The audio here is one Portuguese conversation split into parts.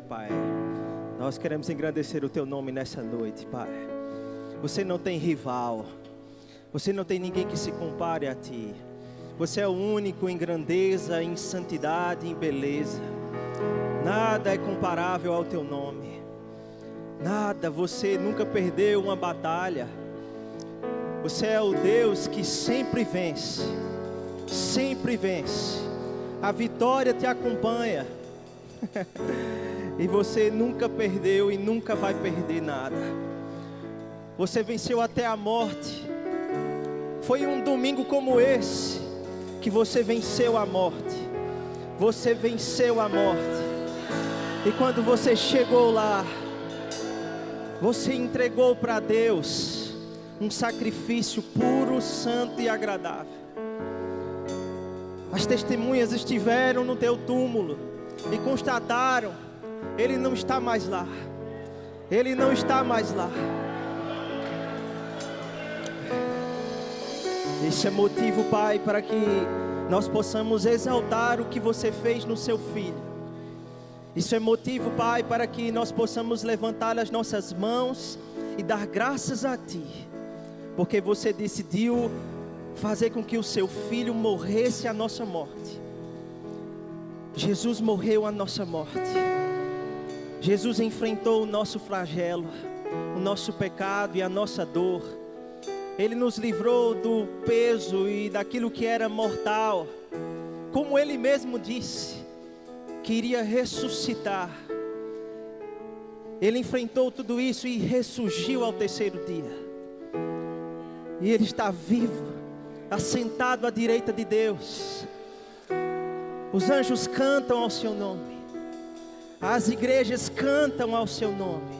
Pai. Nós queremos engrandecer o Teu nome nessa noite, Pai. Você não tem rival. Você não tem ninguém que se compare a Ti. Você é o único em grandeza, em santidade, em beleza. Nada é comparável ao Teu nome. Nada, você nunca perdeu uma batalha. Você é o Deus que sempre vence. Sempre vence. A vitória te acompanha. E você nunca perdeu e nunca vai perder nada. Você venceu até a morte. Foi um domingo como esse que você venceu a morte. Você venceu a morte. E quando você chegou lá, você entregou para Deus um sacrifício puro, santo e agradável. As testemunhas estiveram no teu túmulo e constataram: Ele não está mais lá. Ele não está mais lá. Esse é motivo, Pai, para que nós possamos exaltar o que você fez no seu Filho. Isso é motivo, Pai, para que nós possamos levantar as nossas mãos e dar graças a Ti, porque você decidiu fazer com que o seu Filho morresse a nossa morte. Jesus morreu a nossa morte. Jesus enfrentou o nosso flagelo, o nosso pecado e a nossa dor. Ele nos livrou do peso e daquilo que era mortal. Como Ele mesmo disse, que iria ressuscitar. Ele enfrentou tudo isso e ressurgiu ao terceiro dia. E Ele está vivo, assentado à direita de Deus. Os anjos cantam ao seu nome. As igrejas cantam ao seu nome.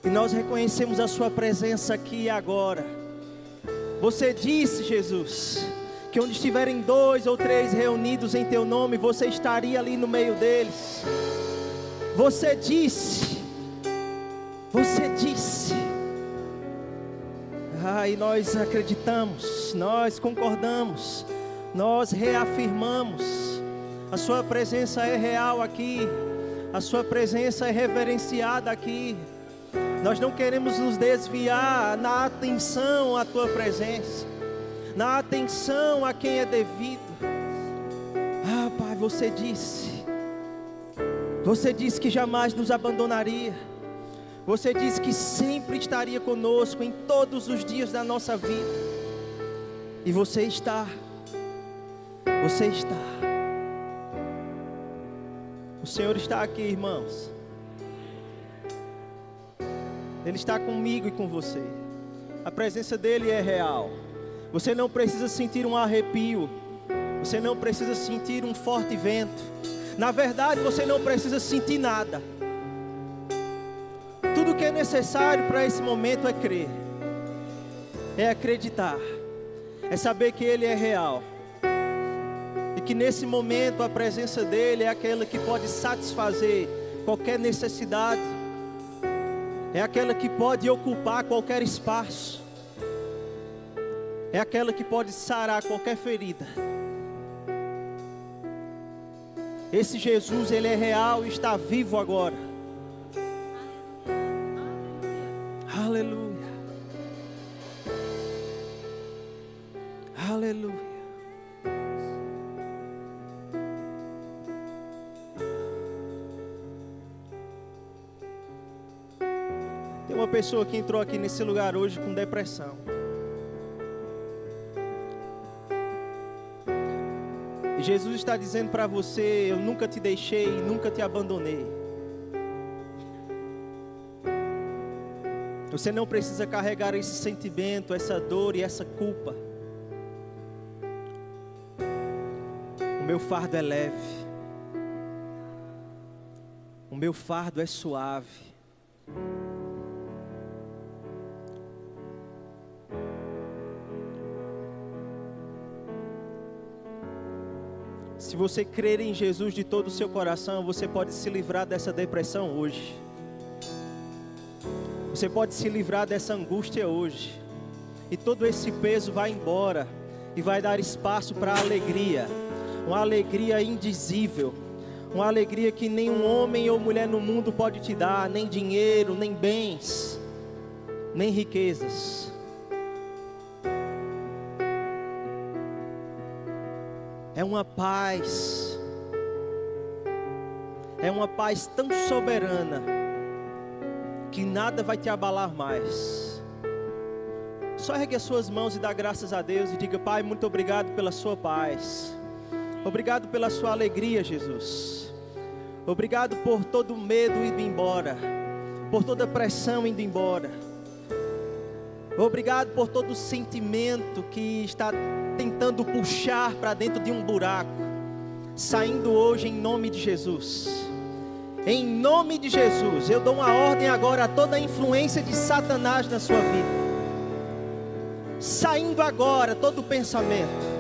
E nós reconhecemos a sua presença aqui e agora. Você disse, Jesus, que onde estiverem 2 ou 3 reunidos em teu nome, você estaria ali no meio deles. Você disse. Você disse. E nós acreditamos, nós concordamos, nós reafirmamos. A sua presença é real aqui. A sua presença é reverenciada aqui. Nós não queremos nos desviar na atenção à tua presença, na atenção a quem é devido. Pai, você disse que jamais nos abandonaria. Você disse que sempre estaria conosco em todos os dias da nossa vida. E você está. Você está. O Senhor está aqui, irmãos. Ele está comigo e com você. A presença dEle é real. Você não precisa sentir um arrepio. Você não precisa sentir um forte vento. Na verdade, você não precisa sentir nada. Tudo que é necessário para esse momento é crer. É acreditar. É saber que Ele é real. E que nesse momento a presença dEle é aquela que pode satisfazer qualquer necessidade. É aquela que pode ocupar qualquer espaço. É aquela que pode sarar qualquer ferida. Esse Jesus, Ele é real e está vivo agora. Aleluia. Aleluia. Tem uma pessoa que entrou aqui nesse lugar hoje com depressão. E Jesus está dizendo para você: eu nunca te deixei, nunca te abandonei. Você não precisa carregar esse sentimento, essa dor e essa culpa. O meu fardo é leve. O meu fardo é suave. Se você crer em Jesus de todo o seu coração, você pode se livrar dessa depressão hoje. Você pode se livrar dessa angústia hoje. E todo esse peso vai embora. E vai dar espaço para a alegria. Uma alegria indizível. uma alegria que nenhum homem ou mulher no mundo pode te dar, nem dinheiro, nem bens, nem riquezas. É uma paz tão soberana, que nada vai te abalar mais. Só ergue as suas mãos e dá graças a Deus e diga: Pai, muito obrigado pela sua paz. Obrigado pela sua alegria, Jesus. Obrigado por todo o medo indo embora, por toda a pressão indo embora. Obrigado por todo o sentimento que está tentando puxar para dentro de um buraco, saindo hoje em nome de Jesus. Em nome de Jesus, eu dou uma ordem agora a toda a influência de Satanás na sua vida. Saindo agora todo o pensamento.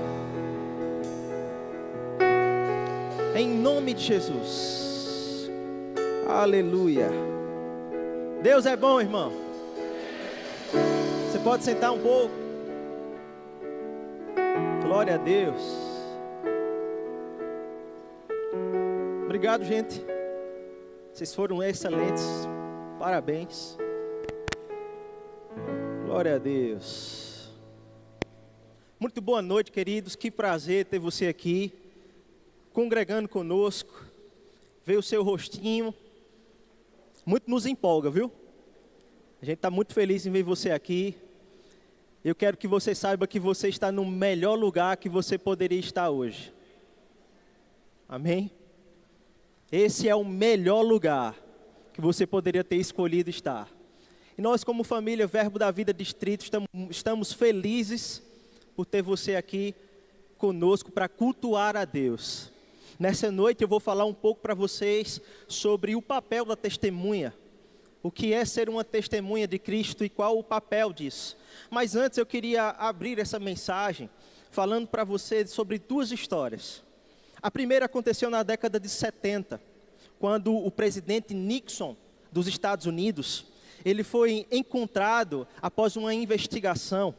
Em nome de Jesus. Aleluia. Deus é bom, irmão. Você pode sentar um pouco. Glória a Deus. Obrigado, gente. Vocês foram excelentes. Parabéns. Glória a Deus. Muito boa noite, queridos. Que prazer ter você aqui, congregando conosco. Ver o seu rostinho. Muito nos empolga, viu? A gente está muito feliz em ver você aqui. Eu quero que você saiba que você está no melhor lugar que você poderia estar hoje. Amém? Esse é o melhor lugar que você poderia ter escolhido estar. E nós, como família Verbo da Vida Distrito, estamos felizes por ter você aqui conosco para cultuar a Deus. Nessa noite eu vou falar um pouco para vocês sobre o papel da testemunha. O que é ser uma testemunha de Cristo e qual o papel disso. Mas antes eu queria abrir essa mensagem falando para você sobre duas histórias. A primeira aconteceu na década de 70, quando o presidente Nixon dos Estados Unidos, ele foi encontrado após uma investigação,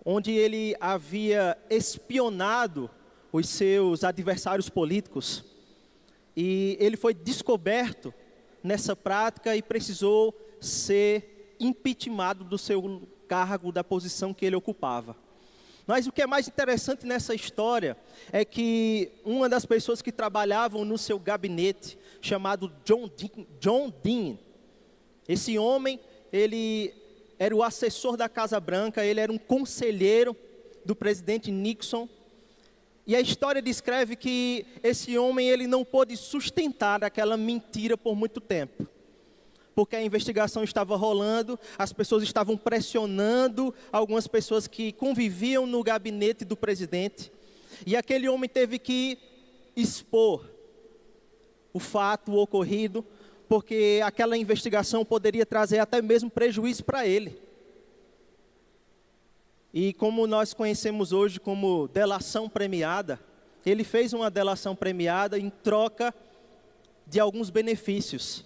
onde ele havia espionado os seus adversários políticos, e ele foi descoberto nessa prática e precisou ser impeachmentado do seu cargo, da posição que ele ocupava. Mas o que é mais interessante nessa história é que uma das pessoas que trabalhavam no seu gabinete, chamado John Dean, esse homem, ele era o assessor da Casa Branca, ele era um conselheiro do presidente Nixon. E a história descreve que esse homem, ele não pôde sustentar aquela mentira por muito tempo. Porque a investigação estava rolando, as pessoas estavam pressionando algumas pessoas que conviviam no gabinete do presidente. E aquele homem teve que expor o fato ocorrido, porque aquela investigação poderia trazer até mesmo prejuízo para ele. E como nós conhecemos hoje como delação premiada, ele fez uma delação premiada em troca de alguns benefícios.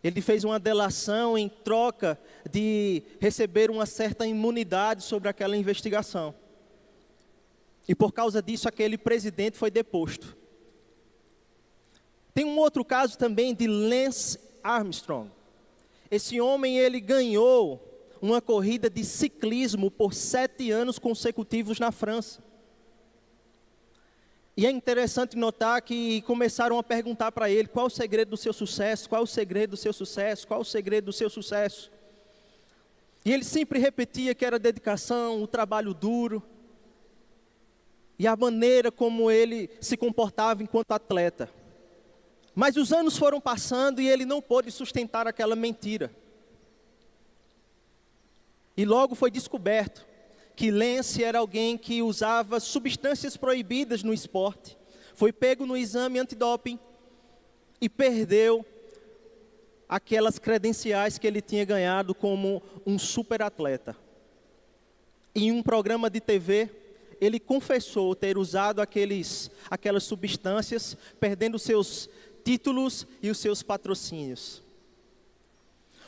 Ele fez uma delação em troca de receber uma certa imunidade sobre aquela investigação. E por causa disso, aquele presidente foi deposto. Tem um outro caso também de Lance Armstrong. Esse homem, ele ganhou uma corrida de ciclismo por 7 anos consecutivos na França. E é interessante notar que começaram a perguntar para ele qual o segredo do seu sucesso, qual o segredo do seu sucesso, qual o segredo do seu sucesso. E ele sempre repetia que era a dedicação, o trabalho duro e a maneira como ele se comportava enquanto atleta. Mas os anos foram passando e ele não pôde sustentar aquela mentira. E logo foi descoberto que Lance era alguém que usava substâncias proibidas no esporte. Foi pego no exame antidoping e perdeu aquelas credenciais que ele tinha ganhado como um super atleta. Em um programa de TV, ele confessou ter usado aquelas substâncias, perdendo seus títulos e os seus patrocínios.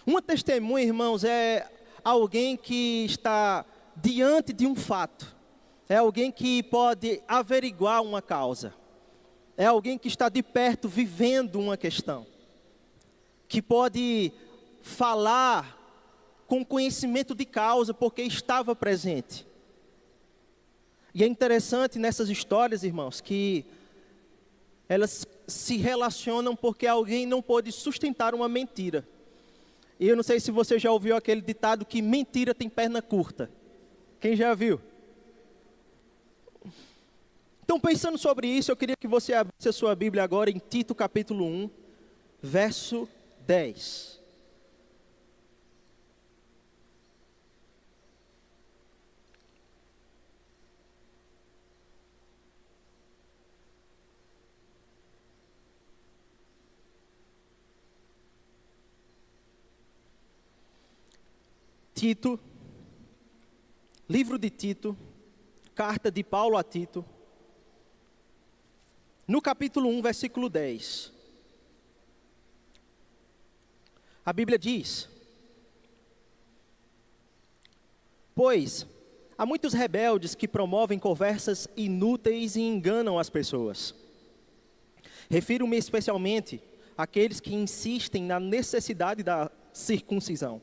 Uma testemunha, irmãos, é alguém que está diante de um fato. É alguém que pode averiguar uma causa. é alguém que está de perto vivendo uma questão, que pode falar com conhecimento de causa, porque estava presente. E é interessante nessas histórias, irmãos, que elas se relacionam porque alguém não pôde sustentar uma mentira. E eu não sei se você já ouviu aquele ditado que mentira tem perna curta. Quem já viu? Então, pensando sobre isso, eu queria que você abrisse a sua Bíblia agora em Tito capítulo 1, verso 10. Tito, livro de Tito, carta de Paulo a Tito, no capítulo 1, versículo 10. A Bíblia diz: pois há muitos rebeldes que promovem conversas inúteis e enganam as pessoas. Refiro-me especialmente àqueles que insistem na necessidade da circuncisão.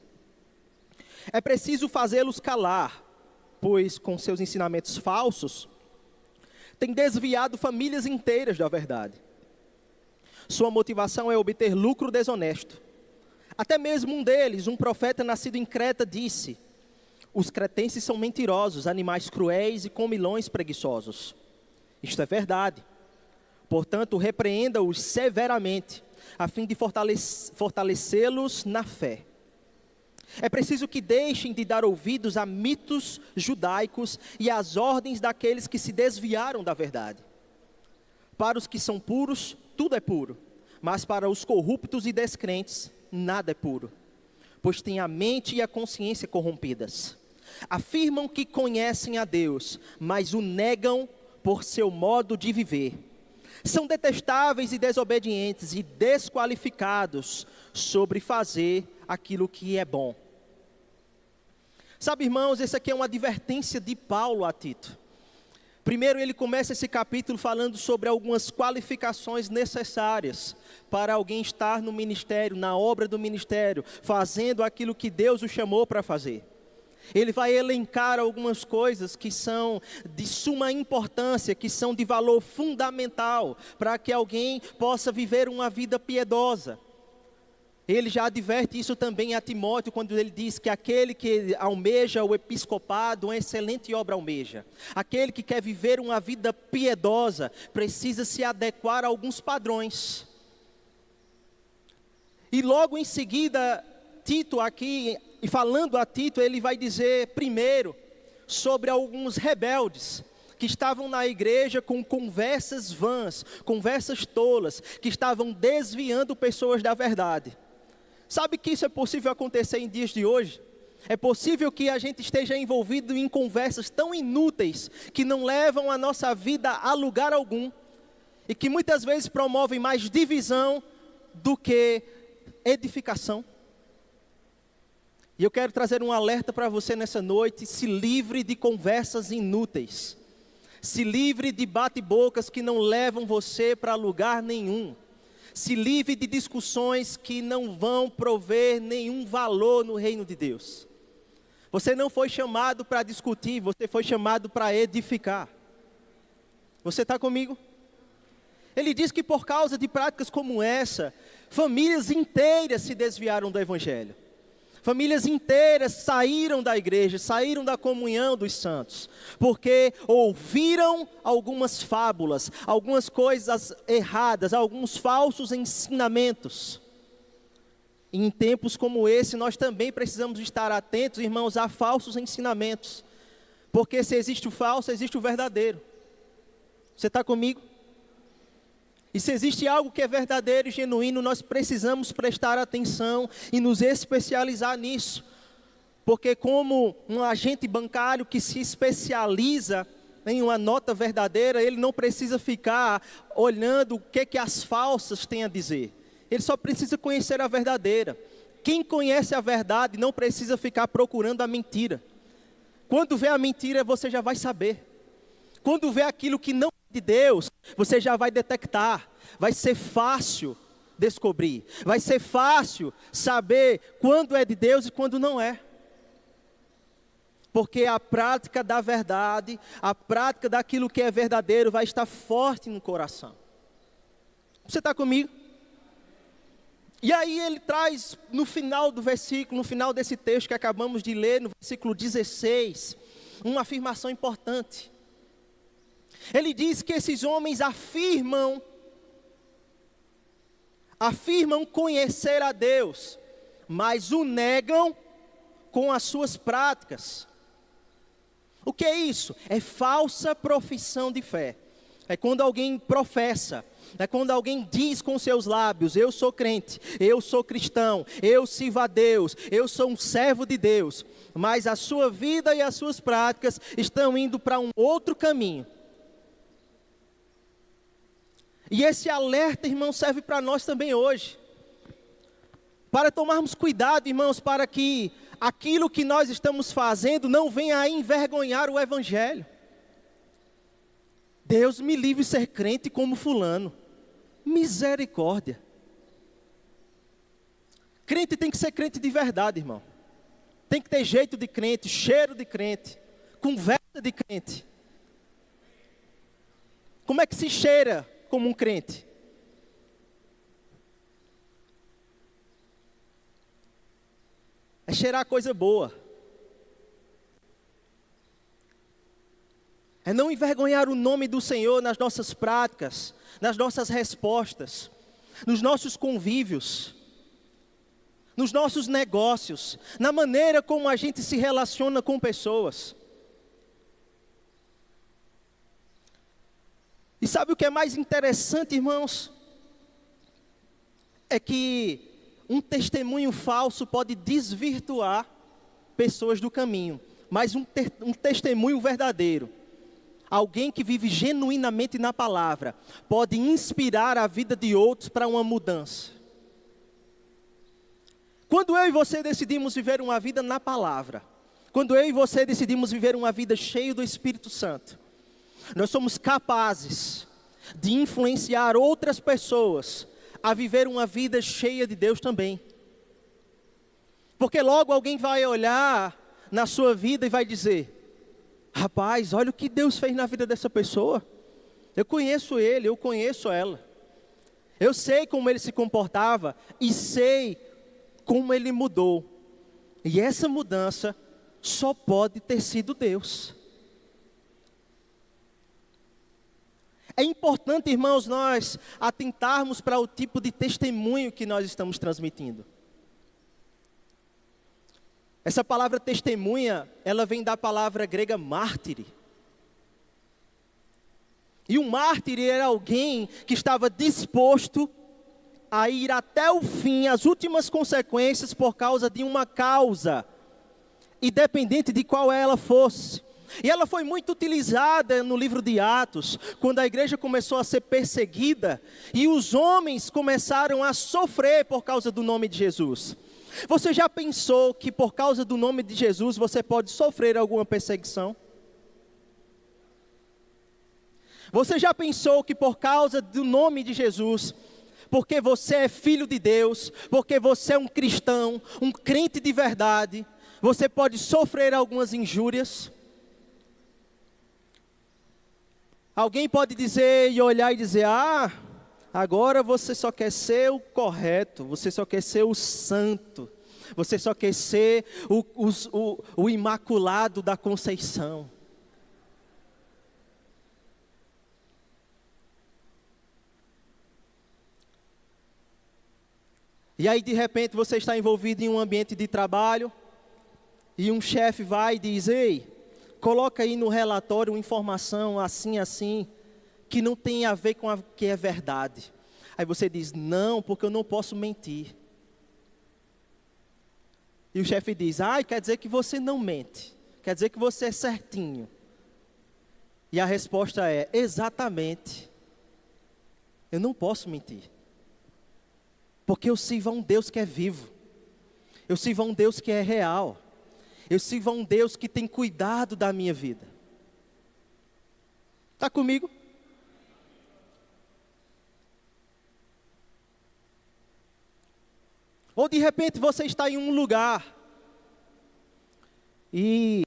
É preciso fazê-los calar, pois com seus ensinamentos falsos, têm desviado famílias inteiras da verdade. Sua motivação é obter lucro desonesto. Até mesmo um deles, um profeta nascido em Creta, disse: os cretenses são mentirosos, animais cruéis e comilões preguiçosos. Isto é verdade. Portanto, repreenda-os severamente, a fim de fortalecê-los na fé. É preciso que deixem de dar ouvidos a mitos judaicos e às ordens daqueles que se desviaram da verdade. Para os que são puros, tudo é puro, mas para os corruptos e descrentes, nada é puro, pois têm a mente e a consciência corrompidas. Afirmam que conhecem a Deus, mas o negam por seu modo de viver. São detestáveis e desobedientes e desqualificados sobre fazer aquilo que é bom. Sabe, irmãos, essa aqui é uma advertência de Paulo a Tito. Primeiro ele começa esse capítulo falando sobre algumas qualificações necessárias para alguém estar no ministério, na obra do ministério, fazendo aquilo que Deus o chamou para fazer. Ele vai elencar algumas coisas que são de suma importância, que são de valor fundamental para que alguém possa viver uma vida piedosa. Ele já adverte isso também a Timóteo, quando ele diz que aquele que almeja o episcopado, uma excelente obra almeja. Aquele que quer viver uma vida piedosa, precisa se adequar a alguns padrões. E logo em seguida, Tito aqui, e falando a Tito, ele vai dizer primeiro sobre alguns rebeldes que estavam na igreja com conversas vãs, conversas tolas, que estavam desviando pessoas da verdade. Sabe que isso é possível acontecer em dias de hoje? É possível que a gente esteja envolvido em conversas tão inúteis, que não levam a nossa vida a lugar algum, e que muitas vezes promovem mais divisão do que edificação. E eu quero trazer um alerta para você nessa noite: se livre de conversas inúteis. Se livre de bate-bocas que não levam você para lugar nenhum. Se livre de discussões que não vão prover nenhum valor no reino de Deus. Você não foi chamado para discutir, você foi chamado para edificar. Você está comigo? Ele diz que por causa de práticas como essa, famílias inteiras se desviaram do Evangelho. Famílias inteiras saíram da igreja, saíram da comunhão dos santos, porque ouviram algumas fábulas, algumas coisas erradas, alguns falsos ensinamentos. E em tempos como esse, nós também precisamos estar atentos, irmãos, a falsos ensinamentos, porque se existe o falso, existe o verdadeiro. Você está comigo? E se existe algo que é verdadeiro e genuíno, nós precisamos prestar atenção e nos especializar nisso. Porque como um agente bancário que se especializa em uma nota verdadeira, ele não precisa ficar olhando o que as falsas têm a dizer. Ele só precisa conhecer a verdadeira. Quem conhece a verdade não precisa ficar procurando a mentira. Quando vê a mentira, você já vai saber. Quando vê aquilo que não é de Deus, você já vai detectar, vai ser fácil descobrir, vai ser fácil saber quando é de Deus e quando não é. Porque a prática da verdade, a prática daquilo que é verdadeiro vai estar forte no coração. Você está comigo? E aí ele traz no final do versículo, no final desse texto que acabamos de ler, no versículo 16, uma afirmação importante. Ele diz que esses homens afirmam conhecer a Deus, mas o negam com as suas práticas. O que é isso? É falsa profissão de fé. É quando alguém professa, é quando alguém diz com seus lábios: eu sou crente, eu sou cristão, eu sirvo a Deus, eu sou um servo de Deus, mas a sua vida e as suas práticas estão indo para um outro caminho. E esse alerta, irmãos, serve para nós também hoje. Para tomarmos cuidado, irmãos, para que aquilo que nós estamos fazendo não venha a envergonhar o Evangelho. Deus me livre de ser crente como fulano. Misericórdia. Crente tem que ser crente de verdade, irmão. Tem que ter jeito de crente, cheiro de crente, conversa de crente. Como é que se cheira como um crente? É cheirar coisa boa. É não envergonhar o nome do Senhor nas nossas práticas, nas nossas respostas, nos nossos convívios, nos nossos negócios, na maneira como a gente se relaciona com pessoas. E sabe o que é mais interessante, irmãos? É que um testemunho falso pode desvirtuar pessoas do caminho, mas um testemunho verdadeiro, alguém que vive genuinamente na palavra, pode inspirar a vida de outros para uma mudança. Quando eu e você decidimos viver uma vida na palavra, quando eu e você decidimos viver uma vida cheia do Espírito Santo, nós somos capazes de influenciar outras pessoas a viver uma vida cheia de Deus também. Porque logo alguém vai olhar na sua vida e vai dizer: rapaz, olha o que Deus fez na vida dessa pessoa. Eu conheço ele, eu conheço ela. Eu sei como ele se comportava e sei como ele mudou. E essa mudança só pode ter sido Deus. É importante, irmãos, nós atentarmos para o tipo de testemunho que nós estamos transmitindo. Essa palavra testemunha, ela vem da palavra grega mártire. E um mártir era alguém que estava disposto a ir até o fim, as últimas consequências por causa de uma causa, independente de qual ela fosse. E ela foi muito utilizada no livro de Atos, quando a igreja começou a ser perseguida e os homens começaram a sofrer por causa do nome de Jesus. Você já pensou que por causa do nome de Jesus você pode sofrer alguma perseguição? Você já pensou que por causa do nome de Jesus, porque você é filho de Deus, porque você é um cristão, um crente de verdade, você pode sofrer algumas injúrias? Alguém pode dizer e olhar e dizer: ah, agora você só quer ser o correto, você só quer ser o santo, você só quer ser o imaculado da Conceição. E aí de repente você está envolvido em um ambiente de trabalho e um chefe vai e diz: ei, coloca aí no relatório uma informação assim, assim, que não tem a ver com a que é verdade. Aí você diz: não, porque eu não posso mentir. E o chefe diz: ah, quer dizer que você não mente, quer dizer que você é certinho. E a resposta é: exatamente, eu não posso mentir. Porque eu sirvo a um Deus que é vivo, eu sirvo a um Deus que é real, eu sirvo a um Deus que tem cuidado da minha vida. Está comigo? Ou de repente você está em um lugar e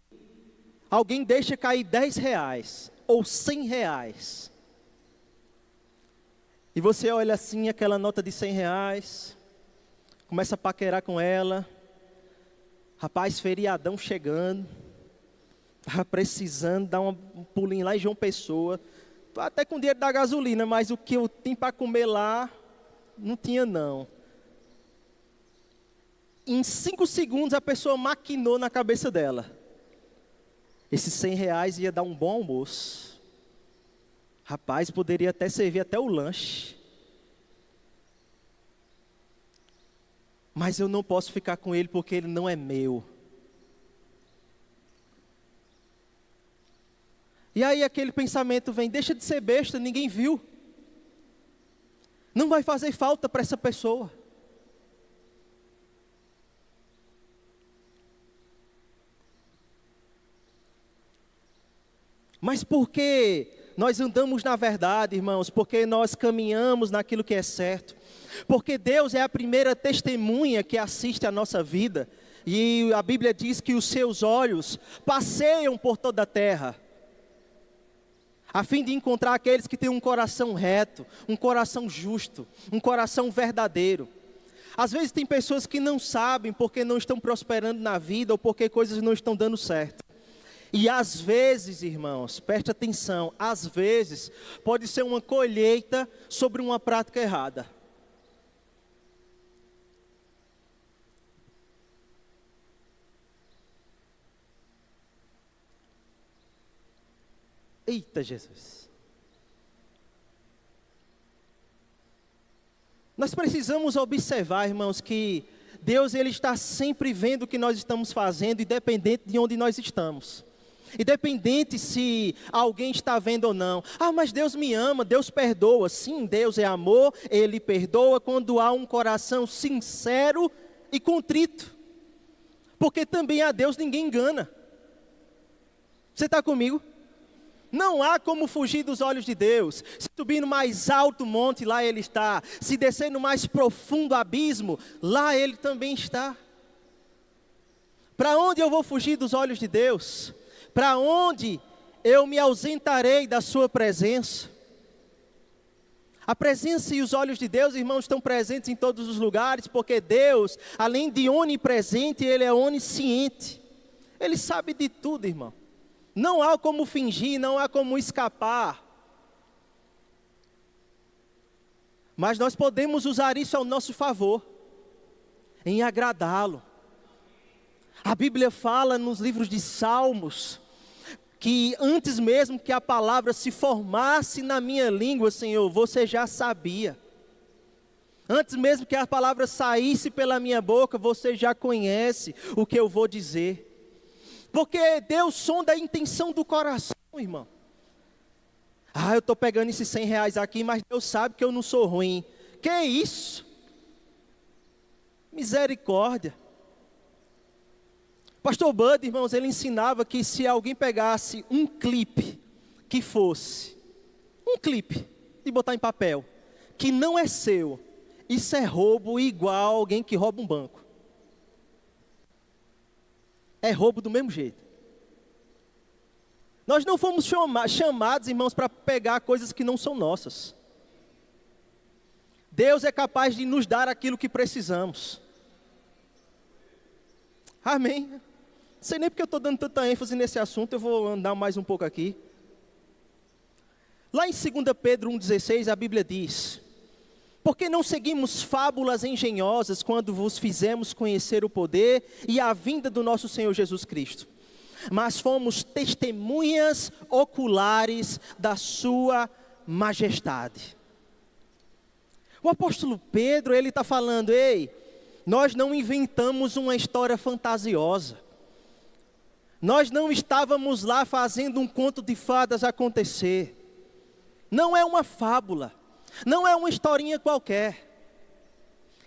alguém deixa cair R$ 10 ou R$ 100. E você olha assim, aquela nota de R$ 100, começa a paquerar com ela. Rapaz, feriadão chegando, estava precisando dar um pulinho lá em João Pessoa. Tô até com dinheiro da gasolina, mas o que eu tenho para comer lá, não tinha não. Em 5 segundos a pessoa maquinou na cabeça dela. Esses R$ 100 ia dar um bom almoço. Rapaz, poderia até servir até o lanche. Mas eu não posso ficar com ele porque ele não é meu. E aí aquele pensamento vem, deixa de ser besta, ninguém viu. Não vai fazer falta para essa pessoa. Mas porque nós andamos na verdade, irmãos, porque nós caminhamos naquilo que é certo, porque Deus é a primeira testemunha que assiste a nossa vida, e a Bíblia diz que os seus olhos passeiam por toda a terra, a fim de encontrar aqueles que têm um coração reto, um coração justo, um coração verdadeiro. Às vezes tem pessoas que não sabem porque não estão prosperando na vida, ou porque coisas não estão dando certo. E às vezes, irmãos, preste atenção, às vezes pode ser uma colheita sobre uma prática errada. Eita Jesus. Nós precisamos observar, irmãos, que Deus ele está sempre vendo o que nós estamos fazendo, independente de onde nós estamos. Independente se alguém está vendo ou não. Ah, mas Deus me ama, Deus perdoa. Sim, Deus é amor, Ele perdoa quando há um coração sincero e contrito. Porque também a Deus ninguém engana. Você está comigo? Não há como fugir dos olhos de Deus. Se subir no mais alto monte, lá Ele está. Se descer no mais profundo abismo, lá Ele também está. Para onde eu vou fugir dos olhos de Deus? Para onde eu me ausentarei da sua presença? A presença e os olhos de Deus, irmãos, estão presentes em todos os lugares, porque Deus, além de onipresente, Ele é onisciente. Ele sabe de tudo, irmão. Não há como fingir, não há como escapar. Mas nós podemos usar isso ao nosso favor, em agradá-lo. A Bíblia fala nos livros de Salmos, que antes mesmo que a palavra se formasse na minha língua, Senhor, você já sabia. Antes mesmo que a palavra saísse pela minha boca, você já conhece o que eu vou dizer. Porque Deus sonda a intenção do coração, irmão. Ah, eu estou pegando esses R$ 100 aqui, mas Deus sabe que eu não sou ruim. Que isso? Misericórdia. Pastor Bud, irmãos, ele ensinava que se alguém pegasse um clipe, que fosse um clipe, de botar em papel, que não é seu, isso é roubo igual alguém que rouba um banco. É roubo do mesmo jeito. Nós não fomos chamados, irmãos, para pegar coisas que não são nossas. Deus é capaz de nos dar aquilo que precisamos. Amém. Não sei nem porque eu estou dando tanta ênfase nesse assunto, eu vou andar mais um pouco aqui. Lá em 2 Pedro 1,16 a Bíblia diz: porque não seguimos fábulas engenhosas quando vos fizemos conhecer o poder e a vinda do nosso Senhor Jesus Cristo, mas fomos testemunhas oculares da sua majestade. O apóstolo Pedro, ele está falando, ei, nós não inventamos uma história fantasiosa. Nós não estávamos lá fazendo um conto de fadas acontecer. Não é uma fábula. Não é uma historinha qualquer.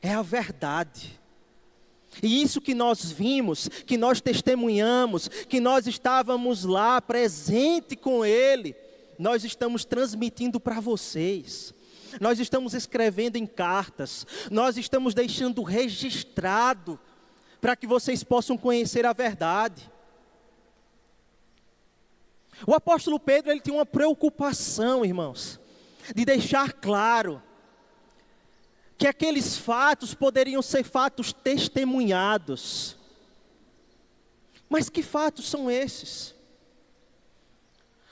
É a verdade. E isso que nós vimos, que nós testemunhamos, que nós estávamos lá presente com Ele, nós estamos transmitindo para vocês. nós estamos escrevendo em cartas, nós estamos deixando registrado para que vocês possam conhecer a verdade. O apóstolo Pedro, ele tinha uma preocupação, irmãos, de deixar claro que aqueles fatos poderiam ser fatos testemunhados. Mas que fatos são esses?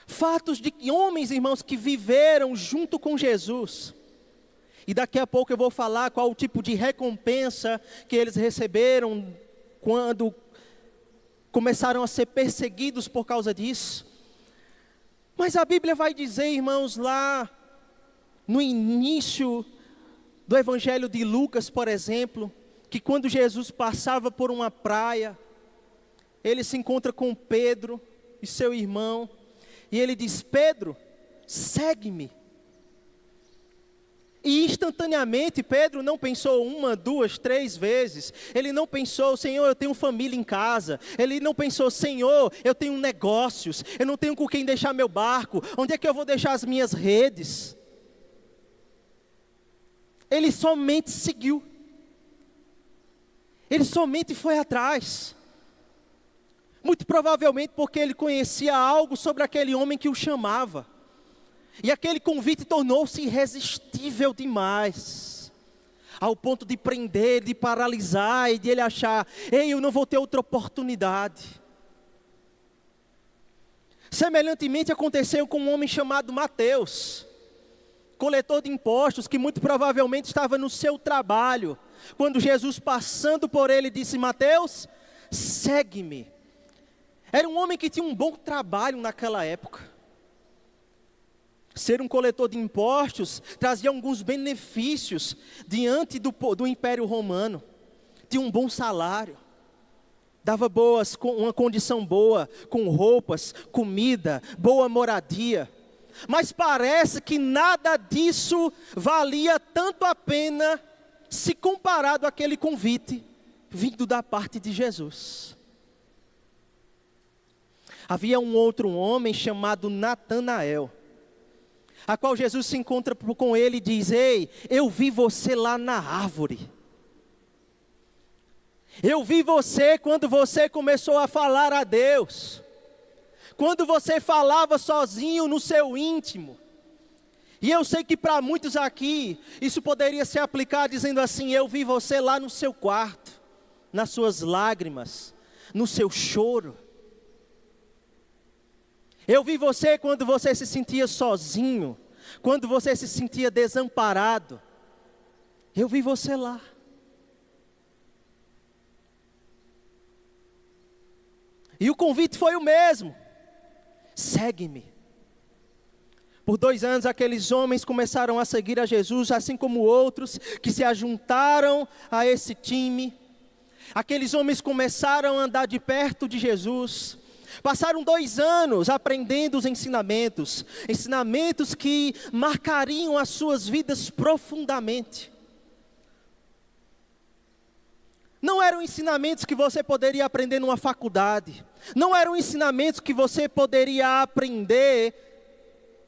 Fatos de homens, irmãos, que viveram junto com Jesus. E daqui a pouco eu vou falar qual o tipo de recompensa que eles receberam quando começaram a ser perseguidos por causa disso. Mas a Bíblia vai dizer, irmãos, lá no início do Evangelho de Lucas, por exemplo, que quando Jesus passava por uma praia, ele se encontra com Pedro e seu irmão, e ele diz: Pedro, segue-me. E instantaneamente Pedro não pensou uma, duas, três vezes. Ele não pensou: Senhor, eu tenho família em casa. Ele não pensou: Senhor, eu tenho negócios, eu não tenho com quem deixar meu barco. Onde é que eu vou deixar as minhas redes? Ele somente seguiu. Ele somente foi atrás. Muito provavelmente porque ele conhecia algo sobre aquele homem que o chamava. E aquele convite tornou-se irresistível demais, ao ponto de prender, de paralisar e de ele achar: ei, eu não vou ter outra oportunidade. Semelhantemente aconteceu com um homem chamado Mateus, coletor de impostos, que muito provavelmente estava no seu trabalho, quando Jesus, passando por ele, disse: Mateus, segue-me. Era um homem que tinha um bom trabalho naquela época. Ser um coletor de impostos trazia alguns benefícios diante do Império Romano. Tinha um bom salário, dava uma condição boa, com roupas, comida, boa moradia. Mas parece que nada disso valia tanto a pena se comparado àquele convite vindo da parte de Jesus. Havia um outro homem chamado Natanael, a qual Jesus se encontra com ele e diz: ei, eu vi você lá na árvore. Eu vi você quando você começou a falar a Deus. Quando você falava sozinho no seu íntimo. E eu sei que para muitos aqui, isso poderia se aplicar dizendo assim: eu vi você lá no seu quarto, nas suas lágrimas, no seu choro. Eu vi você quando você se sentia sozinho, quando você se sentia desamparado. Eu vi você lá. E o convite foi o mesmo: segue-me. Por 2 anos aqueles homens começaram a seguir a Jesus, assim como outros que se ajuntaram a esse time. Aqueles homens começaram a andar de perto de Jesus. Passaram 2 anos aprendendo os ensinamentos que marcariam as suas vidas profundamente. Não eram ensinamentos que você poderia aprender numa faculdade. Não eram ensinamentos que você poderia aprender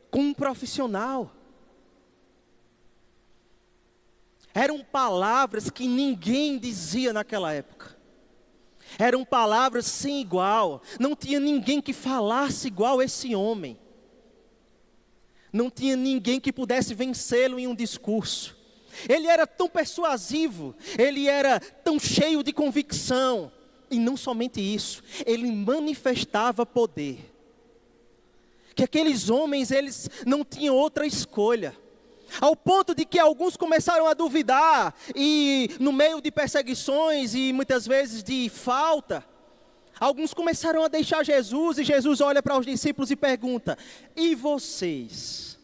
com um profissional. Eram palavras que ninguém dizia naquela época. Eram palavras sem igual. Não tinha ninguém que falasse igual a esse homem. Não tinha ninguém que pudesse vencê-lo em um discurso. Ele era tão persuasivo, ele era tão cheio de convicção. E não somente isso, ele manifestava poder. Que aqueles homens, eles não tinham outra escolha. Ao ponto de que alguns começaram a duvidar, e no meio de perseguições e muitas vezes de falta, alguns começaram a deixar Jesus, e Jesus olha para os discípulos e pergunta: e vocês?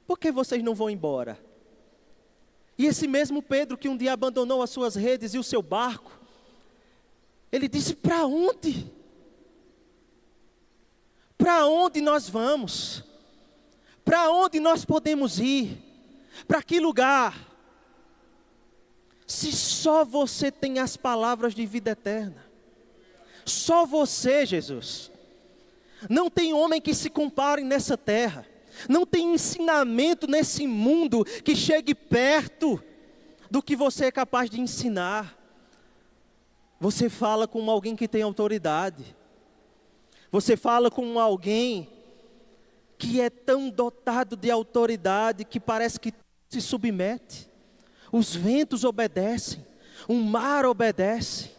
Por que vocês não vão embora? E esse mesmo Pedro que um dia abandonou as suas redes e o seu barco, ele disse: para onde? Para onde nós vamos? Para onde nós podemos ir? Para que lugar? Se só você tem as palavras de vida eterna. Só você, Jesus. Não tem homem que se compare nessa terra. Não tem ensinamento nesse mundo que chegue perto do que você é capaz de ensinar. Você fala com alguém que tem autoridade. Você fala com alguém que é tão dotado de autoridade que parece que se submete. Os ventos obedecem, o mar obedece.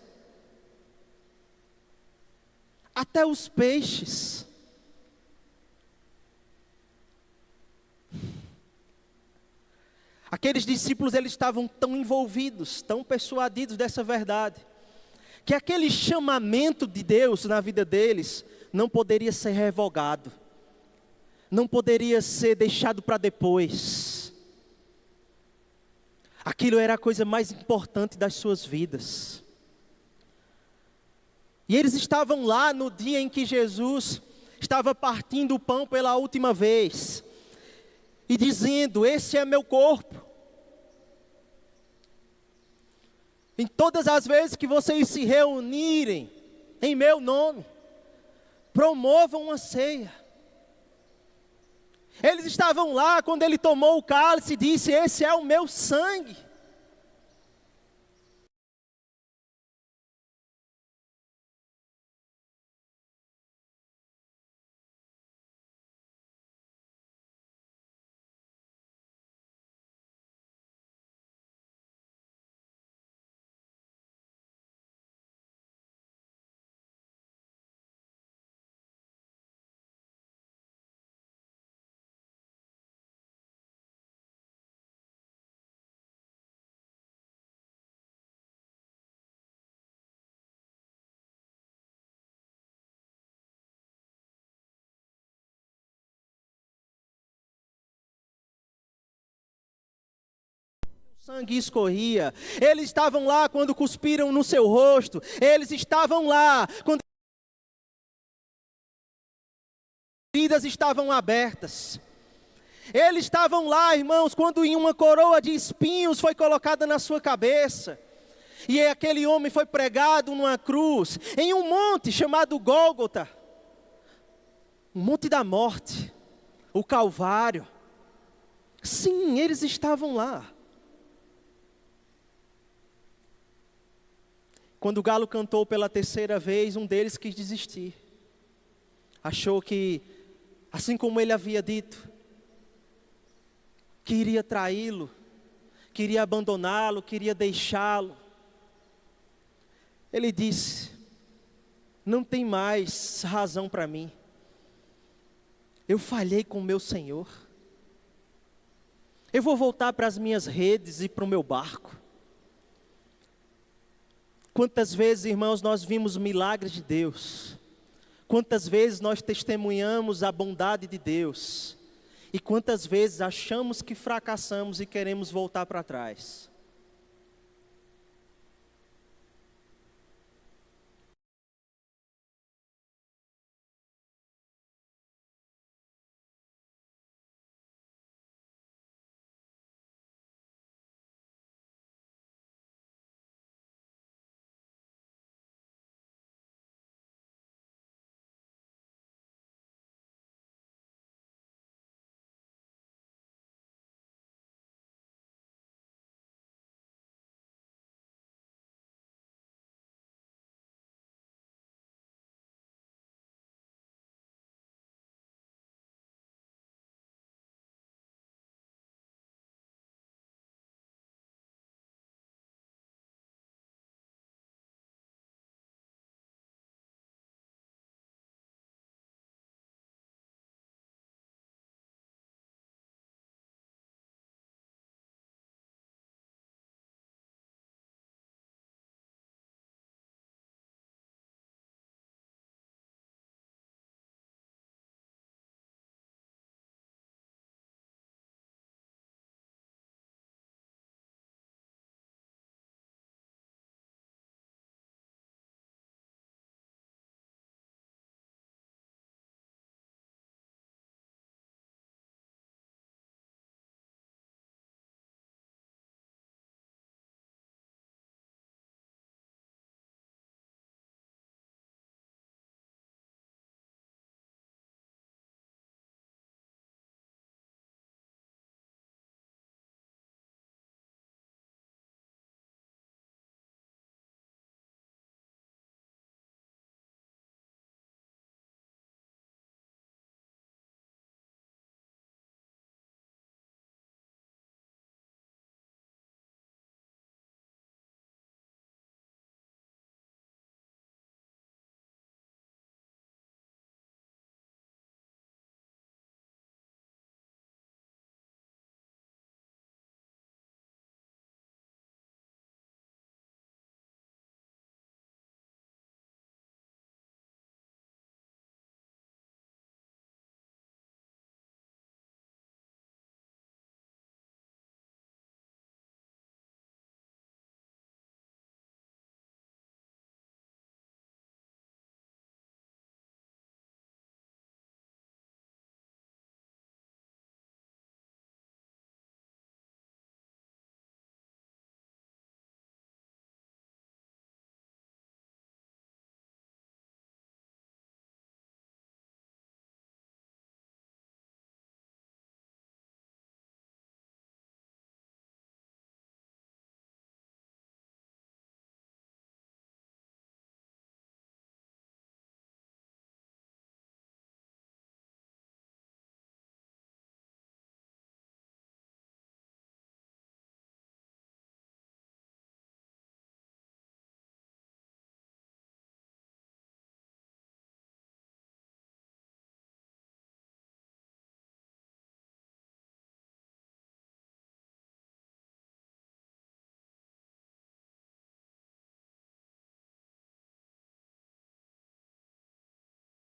Até os peixes. Aqueles discípulos, eles estavam tão envolvidos, tão persuadidos dessa verdade, que aquele chamamento de Deus na vida deles não poderia ser revogado, não poderia ser deixado para depois. Aquilo era a coisa mais importante das suas vidas. E eles estavam lá no dia em que Jesus estava partindo o pão pela última vez e dizendo: esse é meu corpo. Em todas as vezes que vocês se reunirem em meu nome, promovam uma ceia. Eles estavam lá quando ele tomou o cálice e disse: esse é o meu sangue. Sangue escorria. Eles estavam lá quando cuspiram no seu rosto. Eles estavam lá quando as vidas estavam abertas. Eles estavam lá, irmãos, quando uma coroa de espinhos foi colocada na sua cabeça. E aquele homem foi pregado numa cruz, em um monte chamado Gólgota. O monte da morte, o Calvário. Sim, eles estavam lá. Quando o galo cantou pela terceira vez, um deles quis desistir. Achou que, assim como ele havia dito, que iria traí-lo, queria abandoná-lo, queria deixá-lo. Ele disse: não tem mais razão para mim. Eu falhei com o meu Senhor. Eu vou voltar para as minhas redes e para o meu barco. Quantas vezes, irmãos, nós vimos milagres de Deus. Quantas vezes nós testemunhamos a bondade de Deus. E quantas vezes achamos que fracassamos e queremos voltar para trás.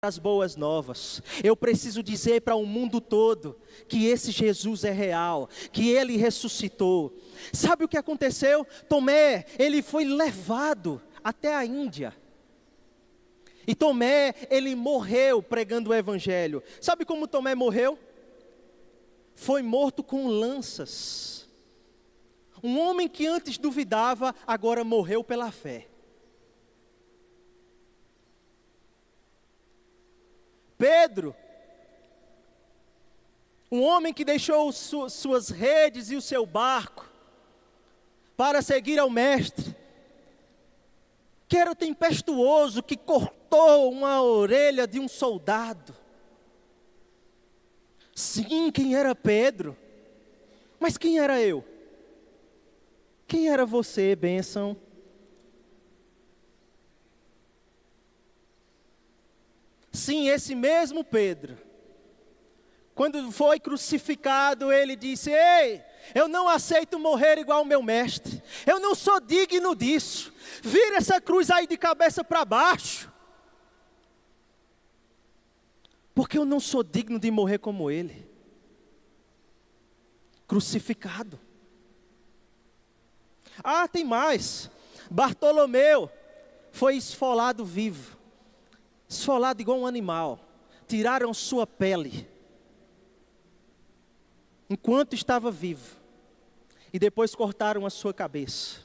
as boas novas. Eu preciso dizer para o mundo todo que esse Jesus é real, que Ele ressuscitou. Sabe o que aconteceu? Tomé, ele foi levado até a Índia. E Tomé, ele morreu pregando o Evangelho. Sabe como Tomé morreu? Foi morto com lanças. Um homem que antes duvidava, agora morreu pela fé. Pedro, um homem que deixou suas redes e o seu barco para seguir ao Mestre, que era tempestuoso, que cortou uma orelha de um soldado. Sim, quem era Pedro? Mas quem era eu? Quem era você, bênção? Sim, esse mesmo Pedro, quando foi crucificado, ele disse: ei, eu não aceito morrer igual o meu mestre, eu não sou digno disso, vira essa cruz aí de cabeça para baixo, porque eu não sou digno de morrer como ele, crucificado. Ah, tem mais, Bartolomeu foi esfolado vivo, esfolado igual um animal, tiraram sua pele, enquanto estava vivo, e depois cortaram a sua cabeça.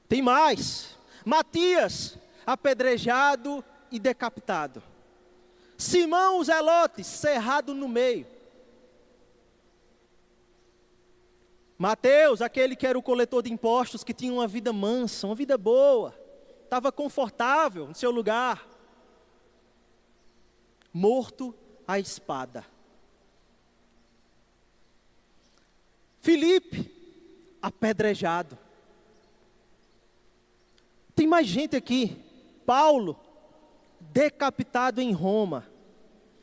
Tem mais, Matias, apedrejado e decapitado. Simão o Zelote, cerrado no meio. Mateus, aquele que era o coletor de impostos, que tinha uma vida mansa, uma vida boa, estava confortável no seu lugar, morto à espada. Filipe, apedrejado. Tem mais gente aqui. Paulo, decapitado em Roma,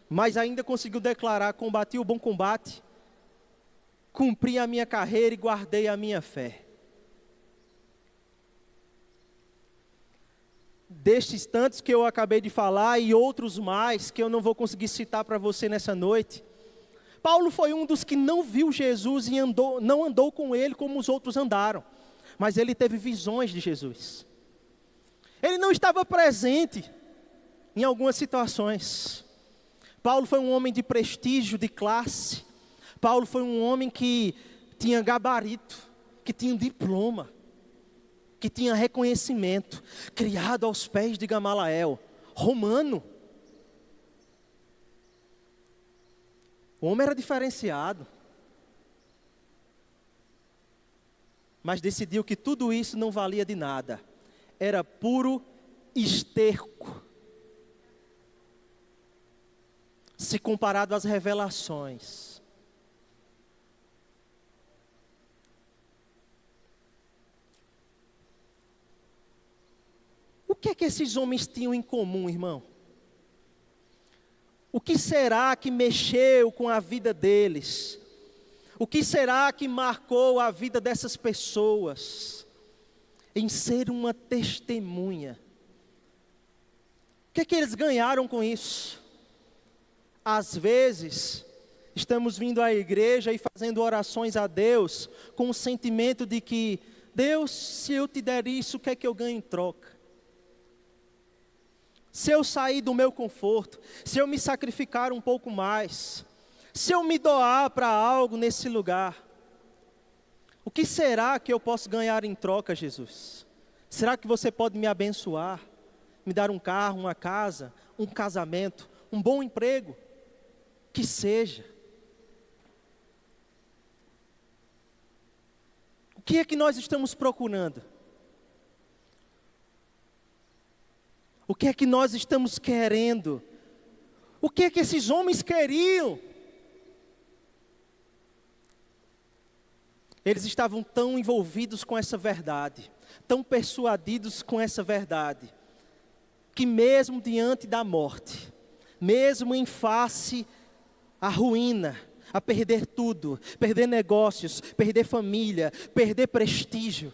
mas ainda conseguiu declarar: combati o bom combate, cumpri a minha carreira e guardei a minha fé. Destes tantos que eu acabei de falar e outros mais que eu não vou conseguir citar para você nessa noite, Paulo foi um dos que não viu Jesus e não andou com ele como os outros andaram, mas ele teve visões de Jesus. Ele não estava presente em algumas situações. Paulo foi um homem de prestígio, de classe. Paulo foi um homem que tinha gabarito, que tinha diploma, que tinha reconhecimento, criado aos pés de Gamaliel, romano. O homem era diferenciado, mas decidiu que tudo isso não valia de nada, era puro esterco, se comparado às revelações. O que é que esses homens tinham em comum, irmão? O que será que mexeu com a vida deles? O que será que marcou a vida dessas pessoas? Em ser uma testemunha. O que é que eles ganharam com isso? Às vezes, estamos vindo à igreja e fazendo orações a Deus com o sentimento de que: Deus, se eu te der isso, o que é que eu ganho em troca? Se eu sair do meu conforto, se eu me sacrificar um pouco mais, se eu me doar para algo nesse lugar, o que será que eu posso ganhar em troca, Jesus? Será que você pode me abençoar, me dar um carro, uma casa, um casamento, um bom emprego? Que seja. O que é que nós estamos procurando? O que é que nós estamos querendo? O que é que esses homens queriam? Eles estavam tão envolvidos com essa verdade, tão persuadidos com essa verdade, que mesmo diante da morte, mesmo em face à ruína, a perder tudo, perder negócios, perder família, perder prestígio,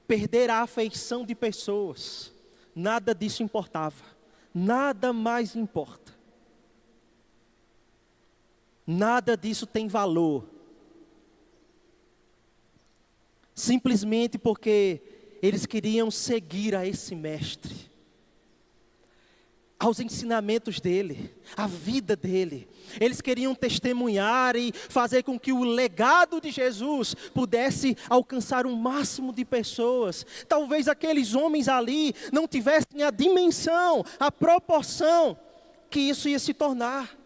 perder a afeição de pessoas, nada disso importava. nada mais importa. Nada disso tem valor. Simplesmente porque eles queriam seguir a esse mestre, aos ensinamentos dele, à vida dele. Eles queriam testemunhar e fazer com que o legado de Jesus pudesse alcançar um máximo de pessoas. Talvez aqueles homens ali não tivessem a dimensão, a proporção que isso ia se tornar.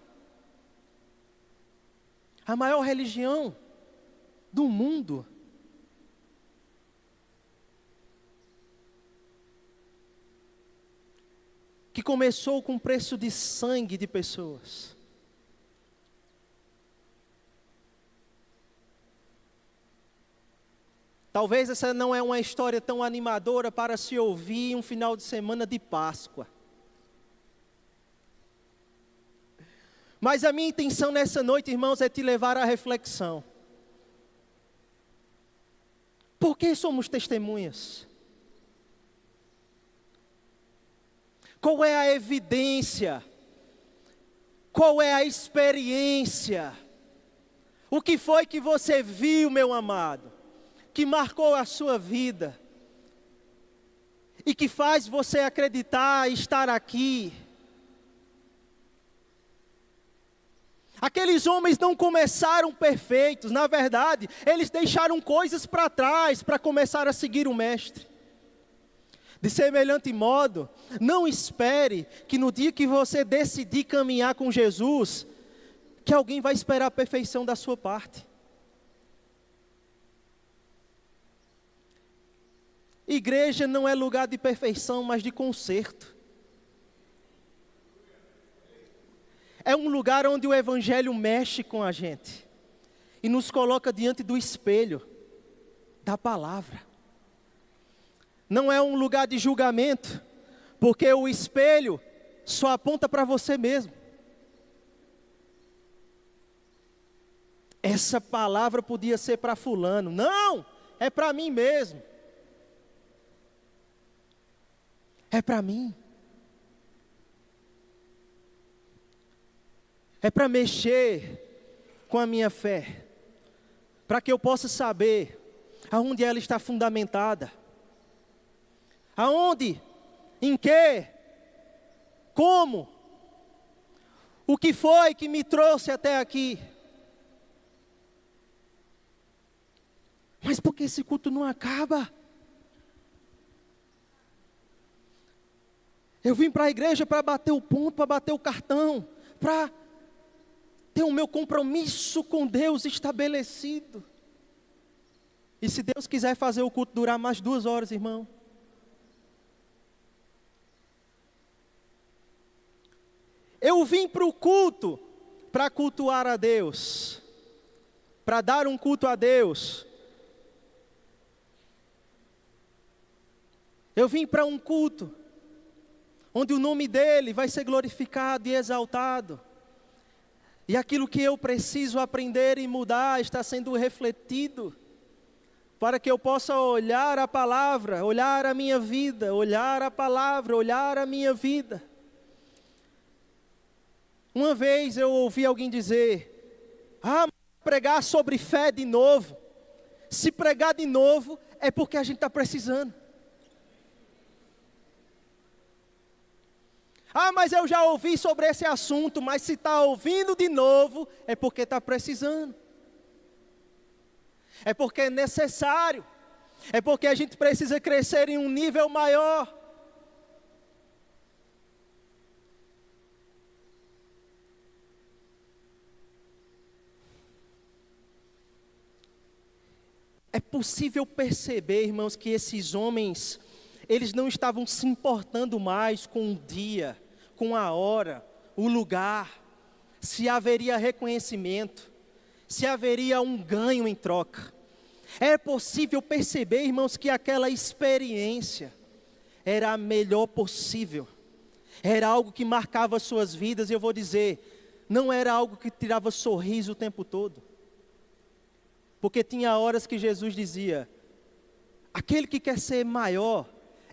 A maior religião do mundo. Que começou com o preço de sangue de pessoas. Talvez essa não é uma história tão animadora para se ouvir em um final de semana de Páscoa. Mas a minha intenção nessa noite, irmãos, é te levar à reflexão. Por que somos testemunhas? Qual é a evidência? Qual é a experiência? O que foi que você viu, meu amado, que marcou a sua vida e que faz você acreditar e estar aqui? Aqueles homens não começaram perfeitos, na verdade, eles deixaram coisas para trás para começar a seguir o Mestre. De semelhante modo, não espere que no dia que você decidir caminhar com Jesus, que alguém vai esperar a perfeição da sua parte. Igreja não é lugar de perfeição, mas de conserto. É um lugar onde o Evangelho mexe com a gente e nos coloca diante do espelho da palavra. Não é um lugar de julgamento, porque o espelho só aponta para você mesmo. Essa palavra podia ser para fulano. Não, é para mim mesmo. É para mim. É para mexer com a minha fé, para que eu possa saber aonde ela está fundamentada. Aonde? Em quê? Como? O que foi que me trouxe até aqui? Mas por que esse culto não acaba? Eu vim para a igreja para bater o ponto, para bater o cartão, para ter o meu compromisso com Deus estabelecido. E se Deus quiser fazer o culto durar mais 2 horas, irmão, eu vim para o culto para cultuar a Deus, para dar um culto a Deus. Eu vim para um culto onde o nome dele vai ser glorificado e exaltado. E aquilo que eu preciso aprender e mudar está sendo refletido, para que eu possa olhar a palavra, olhar a minha vida, olhar a palavra, olhar a minha vida. Uma vez eu ouvi alguém dizer: pregar sobre fé de novo. Se pregar de novo, é porque a gente está precisando. Mas eu já ouvi sobre esse assunto, mas se está ouvindo de novo, é porque está precisando. É porque é necessário. É porque a gente precisa crescer em um nível maior. É possível perceber, irmãos, que esses homens, eles não estavam se importando mais com o dia, com a hora, o lugar, se haveria reconhecimento, se haveria um ganho em troca. É possível perceber, irmãos, que aquela experiência era a melhor possível, era algo que marcava suas vidas, e eu vou dizer, não era algo que tirava sorriso o tempo todo. Porque tinha horas que Jesus dizia: aquele que quer ser maior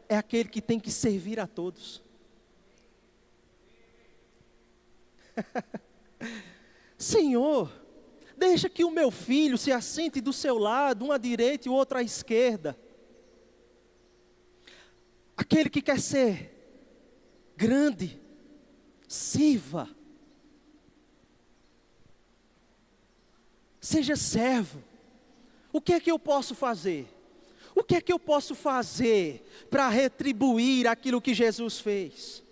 é aquele que tem que servir a todos. Senhor, deixa que o meu filho se assente do seu lado, um à direita e o outro à esquerda. Aquele que quer ser grande, sirva. Seja servo. O que é que eu posso fazer? O que é que eu posso fazer para retribuir aquilo que Jesus fez?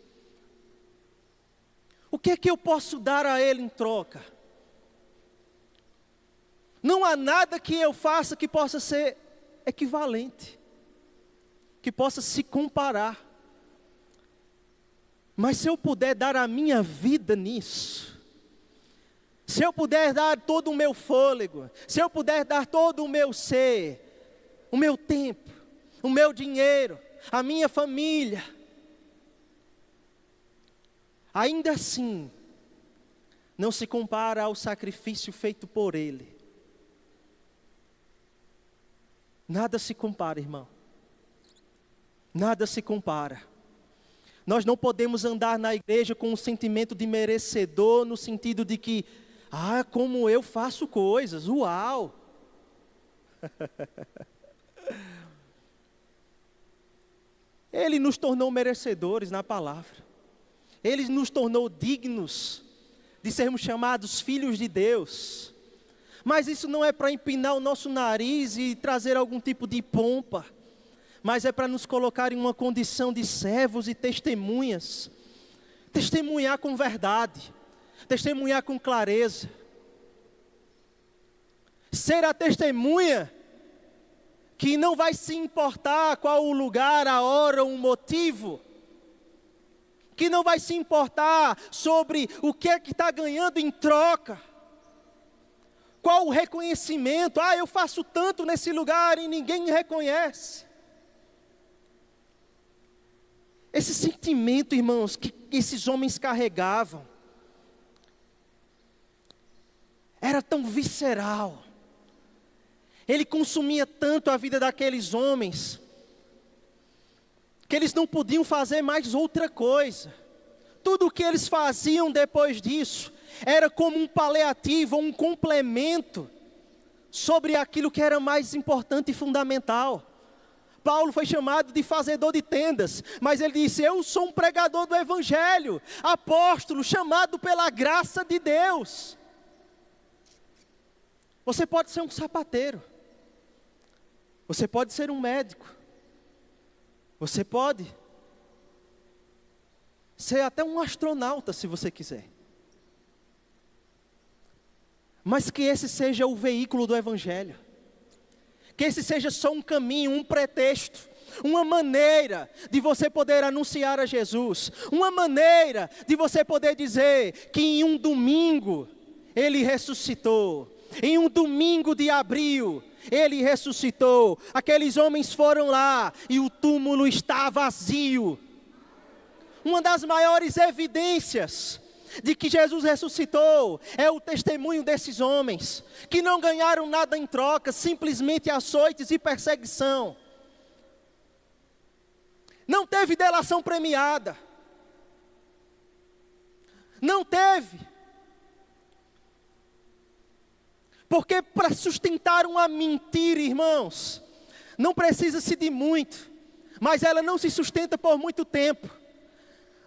O que é que eu posso dar a Ele em troca? Não há nada que eu faça que possa ser equivalente, que possa se comparar. Mas se eu puder dar a minha vida nisso, se eu puder dar todo o meu fôlego, se eu puder dar todo o meu ser, o meu tempo, o meu dinheiro, a minha família, ainda assim, não se compara ao sacrifício feito por Ele. Nada se compara, irmão. Nada se compara. Nós não podemos andar na igreja com um sentimento de merecedor, no sentido de que, como eu faço coisas, uau! Ele nos tornou merecedores na palavra. Ele nos tornou dignos de sermos chamados filhos de Deus. Mas isso não é para empinar o nosso nariz e trazer algum tipo de pompa, mas é para nos colocar em uma condição de servos e testemunhas. Testemunhar com verdade, testemunhar com clareza. Ser a testemunha que não vai se importar qual o lugar, a hora, o motivo, que não vai se importar sobre o que é que está ganhando em troca. Qual o reconhecimento? Eu faço tanto nesse lugar e ninguém me reconhece. Esse sentimento, irmãos, que esses homens carregavam, era tão visceral. Ele consumia tanto a vida daqueles homens, que eles não podiam fazer mais outra coisa. Tudo o que eles faziam depois disso, era como um paliativo, um complemento, sobre aquilo que era mais importante e fundamental. Paulo foi chamado de fazedor de tendas, mas ele disse: eu sou um pregador do Evangelho, apóstolo, chamado pela graça de Deus. Você pode ser um sapateiro, você pode ser um médico, você pode ser até um astronauta se você quiser. Mas que esse seja o veículo do Evangelho. Que esse seja só um caminho, um pretexto, uma maneira de você poder anunciar a Jesus. Uma maneira de você poder dizer que em um domingo Ele ressuscitou. Em um domingo de abril Ele ressuscitou. Aqueles homens foram lá e o túmulo está vazio. Uma das maiores evidências de que Jesus ressuscitou é o testemunho desses homens, que não ganharam nada em troca, simplesmente açoites e perseguição. Não teve delação premiada. Não teve. Porque para sustentar uma mentira, irmãos, não precisa-se de muito, mas ela não se sustenta por muito tempo.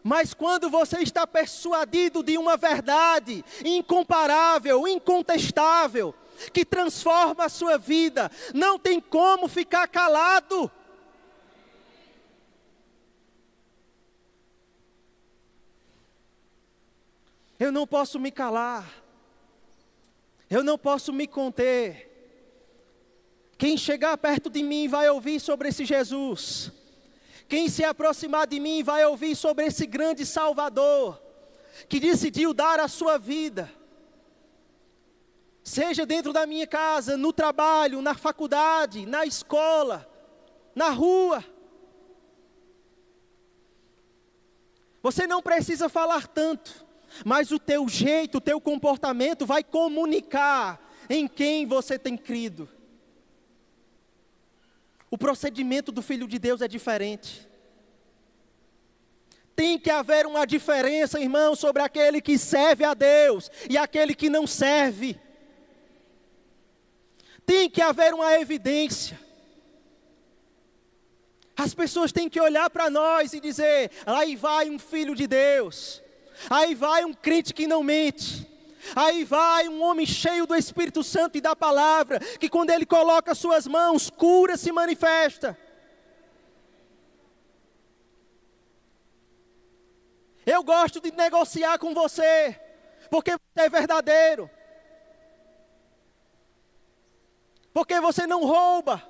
Mas quando você está persuadido de uma verdade incomparável, incontestável, que transforma a sua vida, não tem como ficar calado. Eu não posso me calar. Eu não posso me conter. Quem chegar perto de mim vai ouvir sobre esse Jesus. Quem se aproximar de mim vai ouvir sobre esse grande Salvador, que decidiu dar a sua vida, seja dentro da minha casa, no trabalho, na faculdade, na escola, na rua. Você não precisa falar tanto, mas o teu jeito, o teu comportamento vai comunicar em quem você tem crido. O procedimento do Filho de Deus é diferente. Tem que haver uma diferença, irmão, sobre aquele que serve a Deus e aquele que não serve. Tem que haver uma evidência. As pessoas têm que olhar para nós e dizer: aí vai um filho de Deus, aí vai um crente que não mente, aí vai um homem cheio do Espírito Santo e da palavra, que quando ele coloca suas mãos, cura se manifesta. Eu gosto de negociar com você, porque você é verdadeiro, porque você não rouba.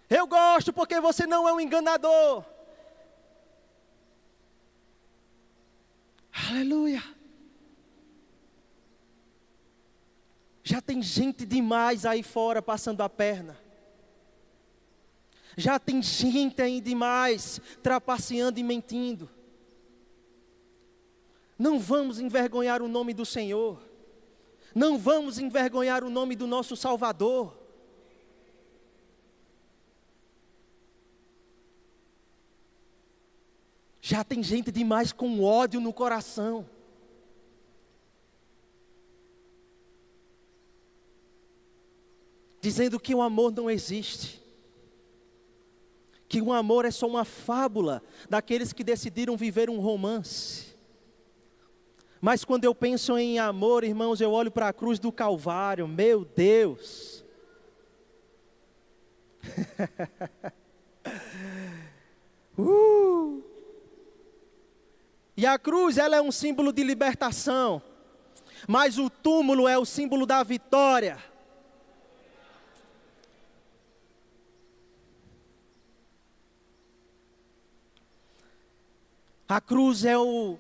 Eu gosto porque você não é um enganador. Aleluia. Já tem gente demais aí fora passando a perna. Já tem gente aí demais trapaceando e mentindo. Não vamos envergonhar o nome do Senhor. Não vamos envergonhar o nome do nosso Salvador. Já tem gente demais com ódio no coração. Dizendo que o amor não existe. Que o amor é só uma fábula daqueles que decidiram viver um romance. Mas quando eu penso em amor, irmãos, eu olho para a cruz do Calvário. Meu Deus! E a cruz, ela é um símbolo de libertação, mas o túmulo é o símbolo da vitória. A cruz é um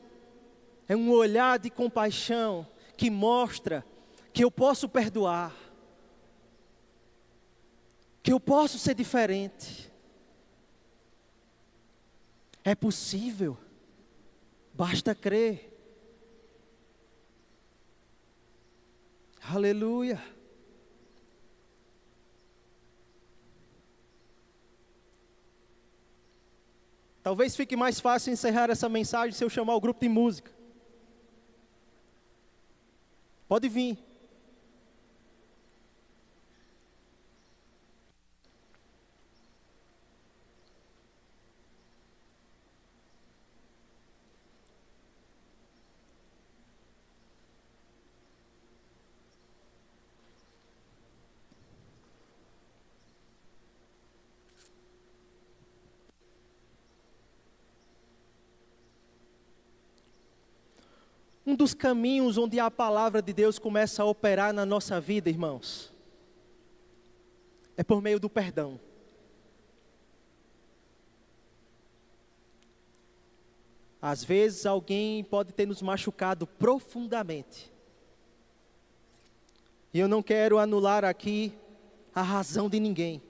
olhar de compaixão que mostra que eu posso perdoar, que eu posso ser diferente. É possível. Basta crer. Aleluia. Talvez fique mais fácil encerrar essa mensagem se eu chamar o grupo de música. Pode vir. Um dos caminhos onde a palavra de Deus começa a operar na nossa vida, irmãos, é por meio do perdão. Às vezes alguém pode ter nos machucado profundamente. E eu não quero anular aqui a razão de ninguém.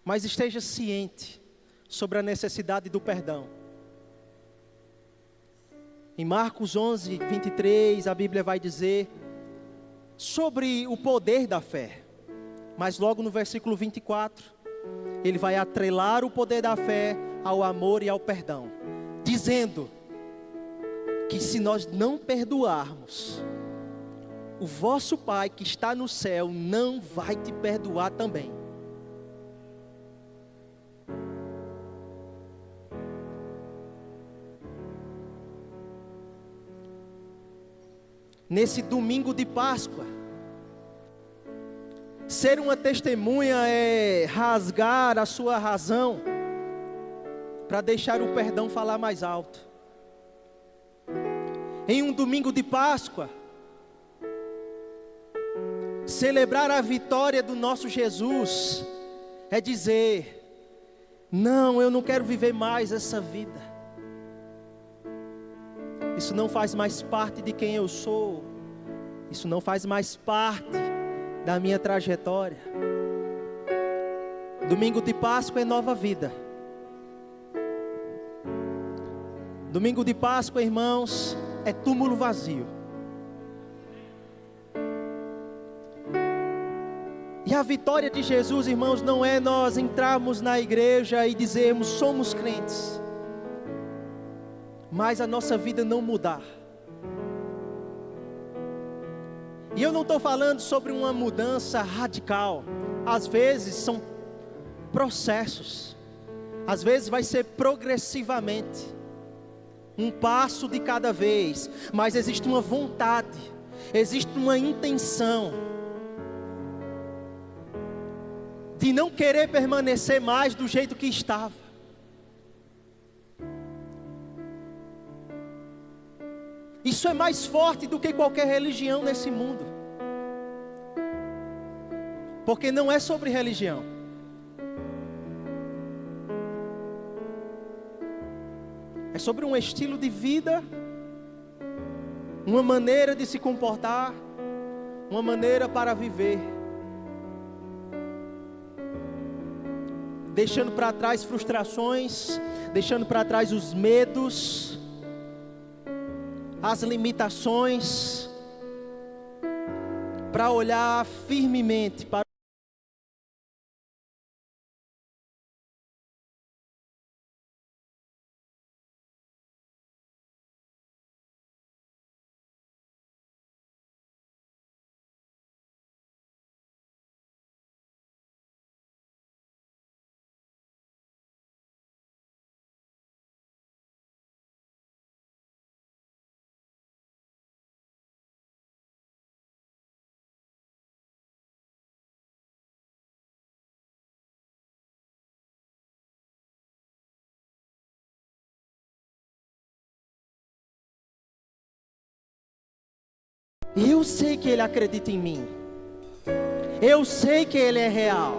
Mas esteja ciente sobre a necessidade do perdão. Em Marcos 11, 23, a Bíblia vai dizer sobre o poder da fé. Mas logo no versículo 24, ele vai atrelar o poder da fé ao amor e ao perdão. Dizendo que se nós não perdoarmos, o vosso Pai que está no céu não vai te perdoar também. Nesse domingo de Páscoa, ser uma testemunha é rasgar a sua razão para deixar o perdão falar mais alto. Em um domingo de Páscoa, celebrar a vitória do nosso Jesus é dizer: não, eu não quero viver mais essa vida. Isso não faz mais parte de quem eu sou. Isso não faz mais parte da minha trajetória. Domingo de Páscoa é nova vida. Domingo de Páscoa, irmãos, é túmulo vazio. E a vitória de Jesus, irmãos, não é nós entrarmos na igreja e dizermos somos crentes, mas a nossa vida não mudar. E eu não estou falando sobre uma mudança radical. Às vezes são processos, às vezes vai ser progressivamente, um passo de cada vez, mas existe uma vontade, existe uma intenção de não querer permanecer mais do jeito que estava. Isso é mais forte do que qualquer religião nesse mundo, porque não é sobre religião, é sobre um estilo de vida, uma maneira de se comportar, uma maneira para viver, deixando para trás frustrações, deixando para trás os medos, as limitações, para olhar firmemente para eu sei que Ele acredita em mim, eu sei que Ele é real,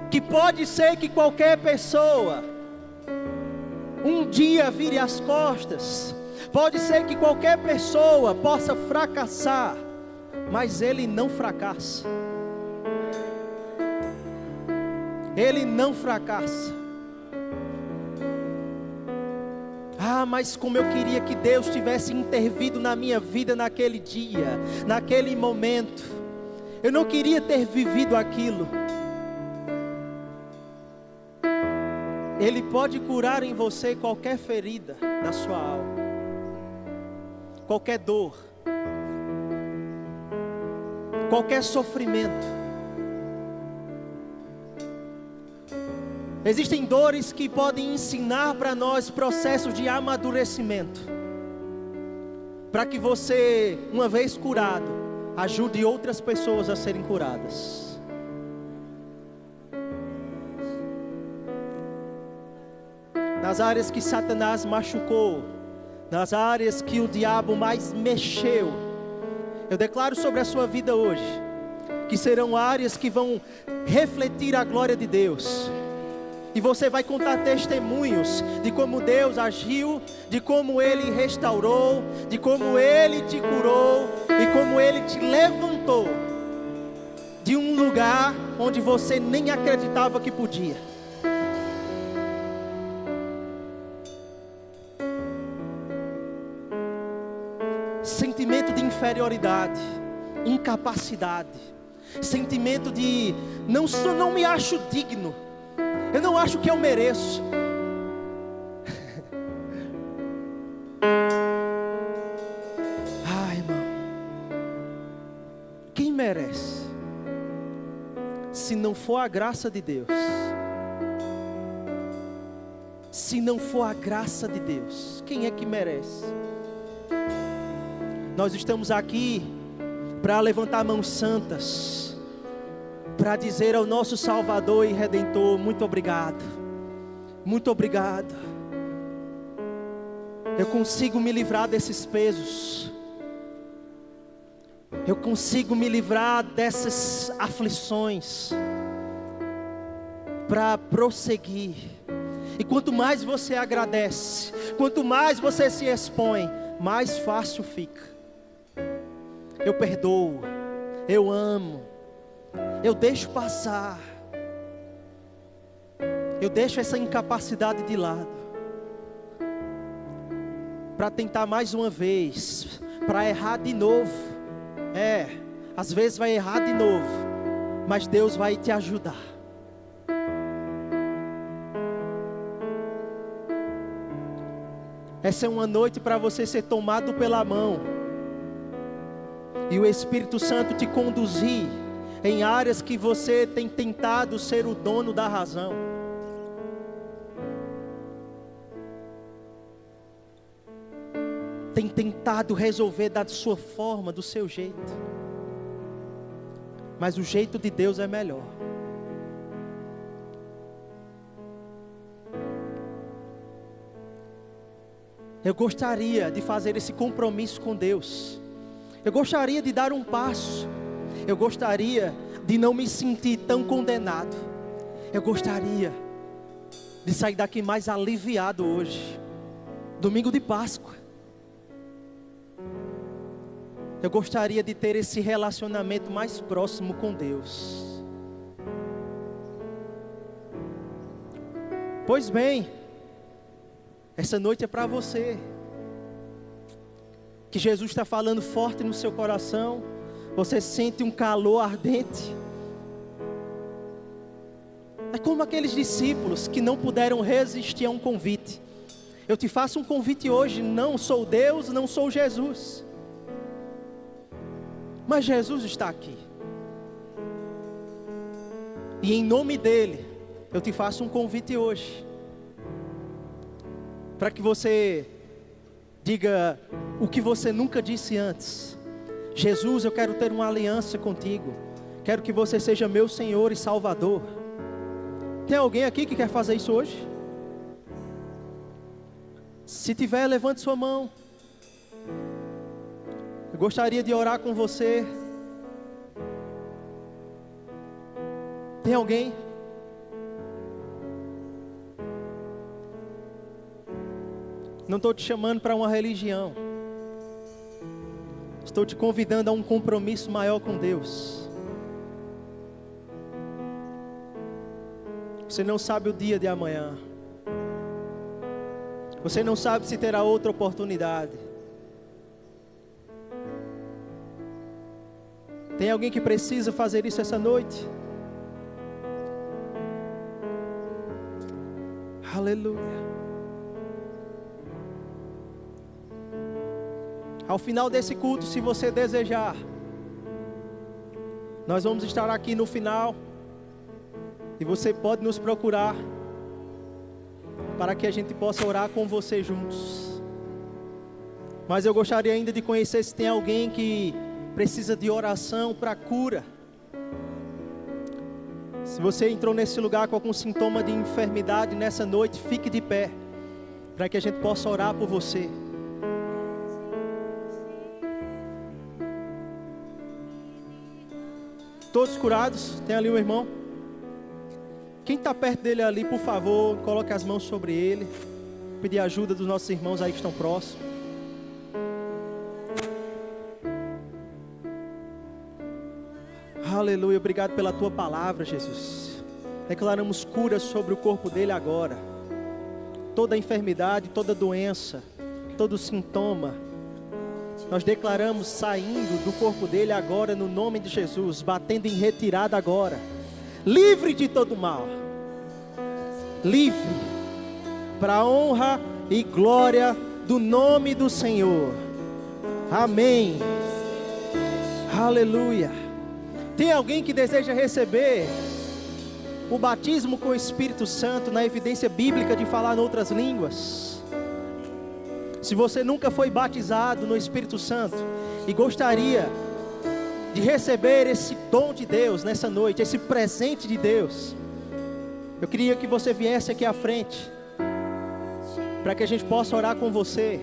que pode ser que qualquer pessoa um dia vire as costas, pode ser que qualquer pessoa possa fracassar, mas Ele não fracassa, Ele não fracassa. Mas como eu queria que Deus tivesse intervido na minha vida naquele dia, naquele momento. Eu não queria ter vivido aquilo. Ele pode curar em você qualquer ferida na sua alma, qualquer dor, qualquer sofrimento. Existem dores que podem ensinar para nós processos de amadurecimento, para que você, uma vez curado, ajude outras pessoas a serem curadas. Nas áreas que Satanás machucou, nas áreas que o diabo mais mexeu, eu declaro sobre a sua vida hoje, que serão áreas que vão refletir a glória de Deus. E você vai contar testemunhos de como Deus agiu, de como Ele restaurou, de como Ele te curou e como Ele te levantou de um lugar onde você nem acreditava que podia. Sentimento de inferioridade, incapacidade, sentimento de não me acho digno. Eu não acho que eu mereço. Irmão, quem merece? Se não for a graça de Deus, se não for a graça de Deus, quem é que merece? Nós estamos aqui para levantar mãos santas, para dizer ao nosso Salvador e Redentor: muito obrigado, muito obrigado. Eu consigo me livrar desses pesos, eu consigo me livrar dessas aflições, para prosseguir. E quanto mais você agradece, quanto mais você se expõe, mais fácil fica. Eu perdoo, eu amo, eu deixo passar, eu deixo essa incapacidade de lado, para tentar mais uma vez, para errar de novo. Às vezes vai errar de novo, mas Deus vai te ajudar. Essa é uma noite para você ser tomado pela mão e o Espírito Santo te conduzir em áreas que você tem tentado ser o dono da razão. Tem tentado resolver da sua forma, do seu jeito. Mas o jeito de Deus é melhor. Eu gostaria de fazer esse compromisso com Deus. Eu gostaria de dar um passo. Eu gostaria de não me sentir tão condenado. Eu gostaria de sair daqui mais aliviado hoje. Domingo de Páscoa. Eu gostaria de ter esse relacionamento mais próximo com Deus. Pois bem, essa noite é para você. Que Jesus está falando forte no seu coração. Você sente um calor ardente. É como aqueles discípulos que não puderam resistir a um convite. Eu te faço um convite hoje. Não sou Deus, não sou Jesus, mas Jesus está aqui. E em nome dEle, eu te faço um convite hoje. Para que você diga o que você nunca disse antes. Jesus, eu quero ter uma aliança contigo. Quero que você seja meu Senhor e Salvador. Tem alguém aqui que quer fazer isso hoje? Se tiver, levante sua mão. Eu gostaria de orar com você. Tem alguém? Não estou te chamando para uma religião. Estou te convidando a um compromisso maior com Deus. Você não sabe o dia de amanhã. Você não sabe se terá outra oportunidade. Tem alguém que precisa fazer isso essa noite? Aleluia. Ao final desse culto, se você desejar, nós vamos estar aqui no final. E você pode nos procurar, para que a gente possa orar com você juntos. Mas eu gostaria ainda de conhecer se tem alguém que precisa de oração para cura. Se você entrou nesse lugar com algum sintoma de enfermidade nessa noite, fique de pé, para que a gente possa orar por você. Todos curados? Tem ali um irmão? Quem está perto dele ali, por favor, coloque as mãos sobre ele. Pedir ajuda dos nossos irmãos aí que estão próximos. Aleluia, obrigado pela tua palavra, Jesus. Declaramos cura sobre o corpo dele agora. Toda enfermidade, toda doença, todo sintoma, nós declaramos saindo do corpo dele agora no nome de Jesus, batendo em retirada agora. Livre de todo mal. Livre para a honra e glória do nome do Senhor. Amém. Aleluia. Tem alguém que deseja receber o batismo com o Espírito Santo na evidência bíblica de falar em outras línguas? Se você nunca foi batizado no Espírito Santo e gostaria de receber esse dom de Deus nessa noite, esse presente de Deus, eu queria que você viesse aqui à frente, para que a gente possa orar com você.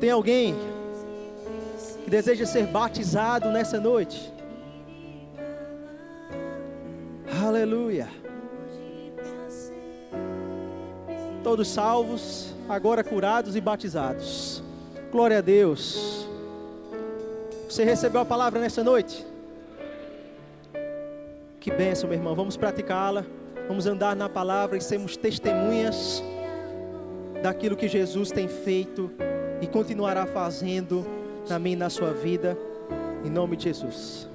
Tem alguém que deseja ser batizado nessa noite? Aleluia. Todos salvos, agora curados e batizados. Glória a Deus. Você recebeu a palavra nessa noite? Que bênção, meu irmão. Vamos praticá-la. Vamos andar na palavra e sermos testemunhas daquilo que Jesus tem feito e continuará fazendo na minha e na sua vida. Em nome de Jesus.